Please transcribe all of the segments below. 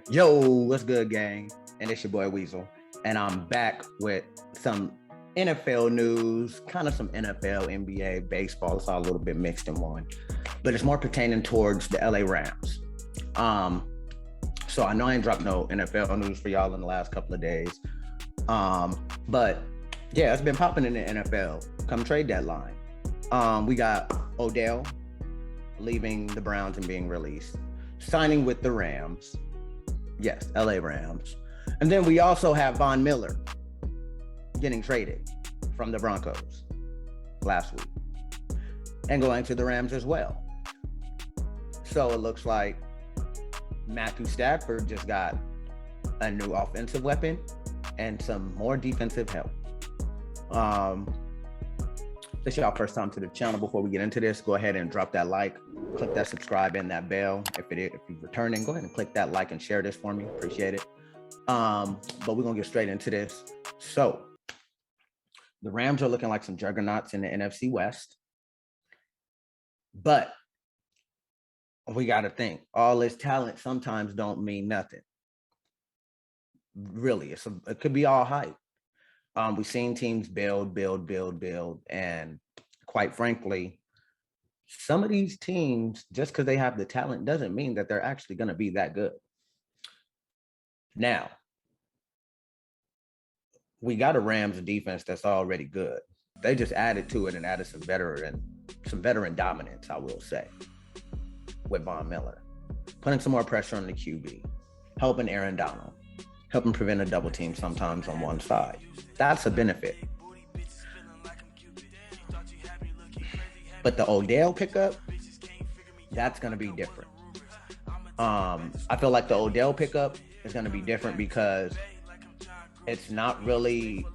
Yo, what's good, gang? And it's your boy Weasel. And I'm back with some NFL news, kind of some NFL, NBA, baseball. It's all a little bit mixed in one, but it's more pertaining towards the LA Rams. Um, so I know I ain't dropped no NFL news for y'all in the last couple of days. But yeah, it's been popping in the NFL come trade deadline. We got Odell leaving the Browns and being released, signing with the Rams. Yes, LA Rams. And then we also have Von Miller getting traded from the Broncos last week and going to the Rams as well. So it looks like Matthew Stafford just got a new offensive weapon and some more defensive help. If it's y'all first time to the channel, before we get into this, go ahead and drop that like, click that subscribe and that bell. If you're returning, go ahead and click that like and share this for me. Appreciate it. But we're gonna get straight into this. So the Rams are looking like some juggernauts in the NFC West, but we got to think all this talent sometimes don't mean nothing. Really, it could be all hype. We've seen teams build, and quite frankly, some of these teams, just because they have the talent, doesn't mean that they're actually going to be that good. Now, we got a Rams defense that's already good. They just added to it and added some veteran dominance, I will say, with Von Miller, putting some more pressure on the QB, helping Aaron Donald, helping prevent a double team sometimes on one side. That's a benefit. But the Odell pickup, that's going to be different. I feel like the Odell pickup is going to be different because it's not really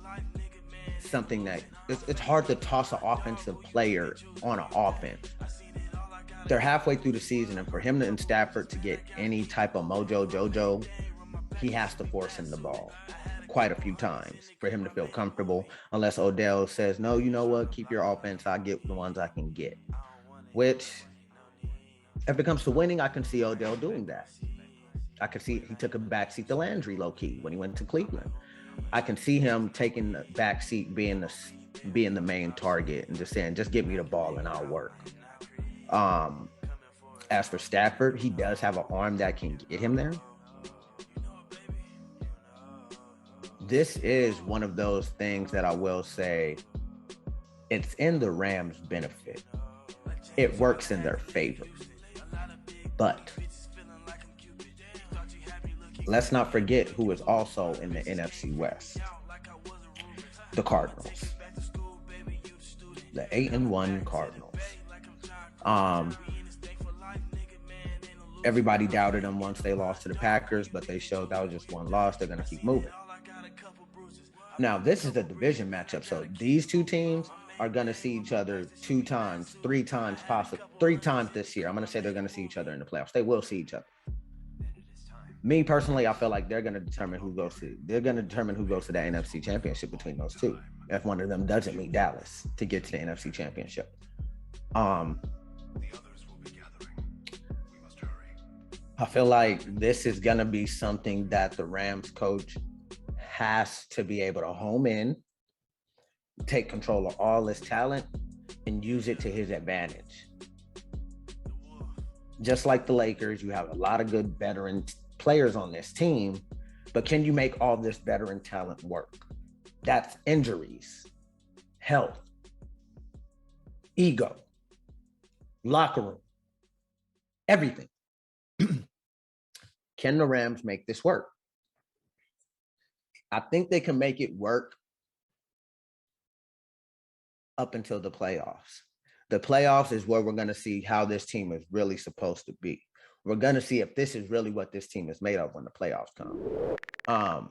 something that it's hard to toss an offensive player on an offense. They're halfway through the season, and for him and Stafford to get any type of mojo jojo, he has to force him the ball quite a few times for him to feel comfortable, unless Odell says, no, you know what, keep your offense, I get the ones I can get. Which, if it comes to winning, I can see Odell doing that. I can see he took a backseat to Landry low-key when he went to Cleveland. I can see him taking the backseat, being the main target and just saying, just give me the ball and I'll work. As for Stafford, he does have an arm that can get him there. This is one of those things that I will say it's in the Rams' benefit. It works in their favor. But let's not forget who is also in the NFC West. The Cardinals. The 8-1 Cardinals. Everybody doubted them once they lost to the Packers, but they showed that was just one loss. They're going to keep moving. Now, this is the division matchup. So these two teams are going to see each other 2 times, 3 times, possibly 3 times this year. I'm going to say they're going to see each other in the playoffs. They will see each other. Me personally, I feel like they're going to determine who goes to the NFC Championship between those two. If one of them doesn't meet Dallas to get to the NFC Championship. I feel like this is going to be something that the Rams coach has to be able to home in, take control of all his talent, and use it to his advantage. Just like the Lakers, you have a lot of good veteran players on this team, but can you make all this veteran talent work? That's injuries, health, ego, locker room, everything. Can the Rams make this work? I think they can make it work up until the playoffs. The playoffs is where we're going to see how this team is really supposed to be. We're going to see if this is really what this team is made of when the playoffs come.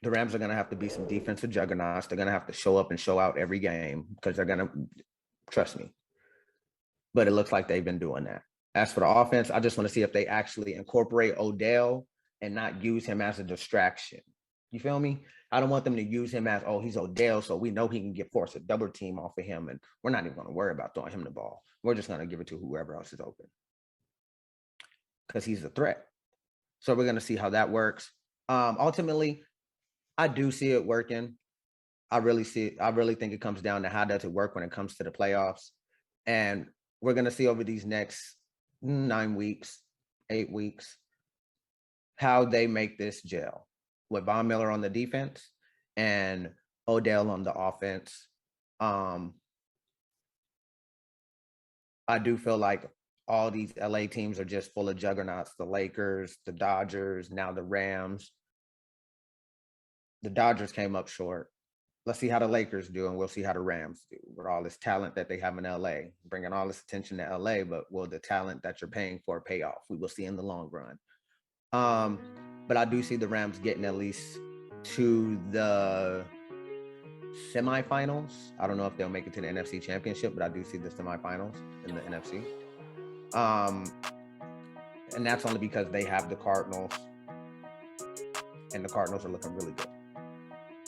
The Rams are going to have to be some defensive juggernauts. They're going to have to show up and show out every game because they're going to, trust me. But it looks like they've been doing that. As for the offense, I just want to see if they actually incorporate Odell and not use him as a distraction. You feel me? I don't want them to use him as, oh, he's Odell, so we know he can force a double team off of him, and we're not even going to worry about throwing him the ball. We're just going to give it to whoever else is open. because he's a threat. So we're going to see how that works. Ultimately, I do see it working. I really think it comes down to how does it work when it comes to the playoffs. And we're going to see over these next 9 weeks, 8 weeks, how they make this gel with Von Miller on the defense and Odell on the offense. I do feel like all these LA teams are just full of juggernauts. The Lakers, the Dodgers, now the Rams. The Dodgers came up short. Let's see how the Lakers do, and we'll see how the Rams do with all this talent that they have in LA, bringing all this attention to LA, but will the talent that you're paying for pay off? We will see in the long run. But I do see the Rams getting at least to the semifinals. I don't know if they'll make it to the NFC Championship, but I do see the semifinals in the NFC. And that's only because they have the Cardinals, and the Cardinals are looking really good.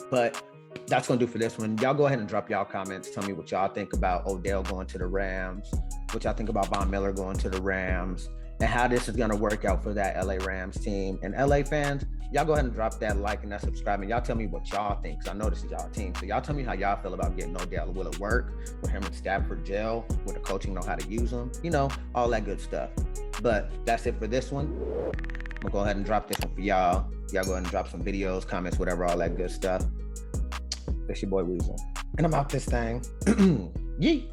But that's going to do for this one. Y'all go ahead and drop y'all comments. Tell me what y'all think about Odell going to the Rams, what y'all think about Von Miller going to the Rams, and how this is going to work out for that LA Rams team. And LA fans, y'all go ahead and drop that like and that subscribe, and y'all tell me what y'all think, because I know this is y'all team. So y'all tell me how y'all feel about getting Odell. Will it work? Will him and Stafford gel? Will the coaching know how to use them? You know, all that good stuff. But that's it for this one. I'm going to go ahead and drop this one for y'all. Y'all go ahead and drop some videos, comments, whatever, all that good stuff. It's your boy Weasel. And I'm out this thing. Yeet.